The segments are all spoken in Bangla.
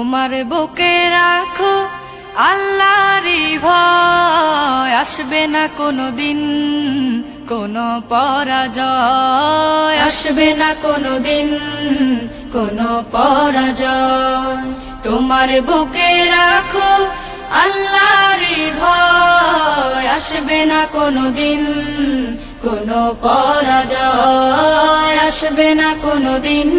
তোমার বুকে রাখো আল্লাহরই ভয়, আসবে না কোনোদিন কোনো পরাজয়, আসবে না কোনোদিন কোনো পরাজয়। তোমার বুকে রাখো আল্লাহরই ভয়, আসবে না কোনোদিন কোনো পরাজয়, আসবে না কোনোদিন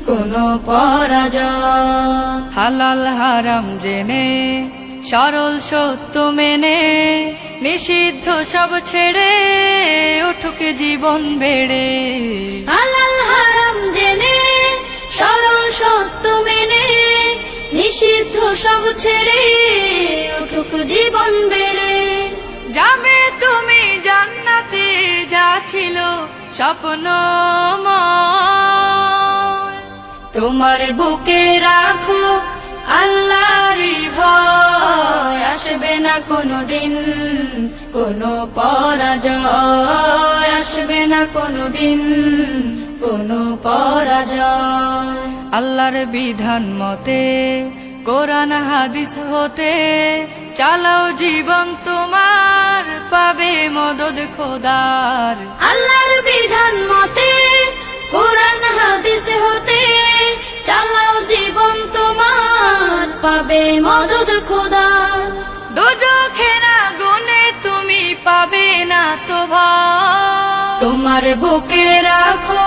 কোনো পরাজয়। হালাল হারাম জেনে সরল সত্য মেনে নিষিদ্ধ সব ছেড়ে উঠুক জীবন বেড়ে। হালাল হারাম জেনে সরল সত্য মেনে নিষিদ্ধ সব ছেড়ে উঠুক জীবন বেড়ে। যাবে তুমি জান্নাতে, যা ছিল স্বপ্নময়। তোমার বুকে রাখো আল্লাহরই ভয়, আসবে না কোনোদিন কোনো পরাজয়, আসবে না কোনোদিন কোনো পরাজয়। আল্লাহর বিধান মতে কোরআন হাদিস হতে চালাও জীবন তোমার, পাবে মদদ খোদার। আল্লাহর বিধান মতে কোরআন হাদিস হতে চালাও জীবন তোমার, পাবে মদদ খোদার। দোজখের আগুনে তুমি পাবে না তো ভয়। তোমার বুকে রাখো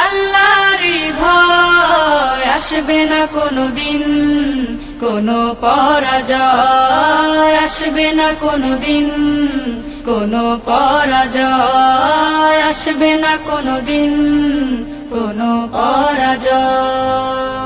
আল্লাহরই ভয়, আসবে না কোনোদিন কোনো পরাজয়, আসবে না কোনোদিন কোনো পরাজয়, আসবে না কোনোদিন কোনো পরাজয়।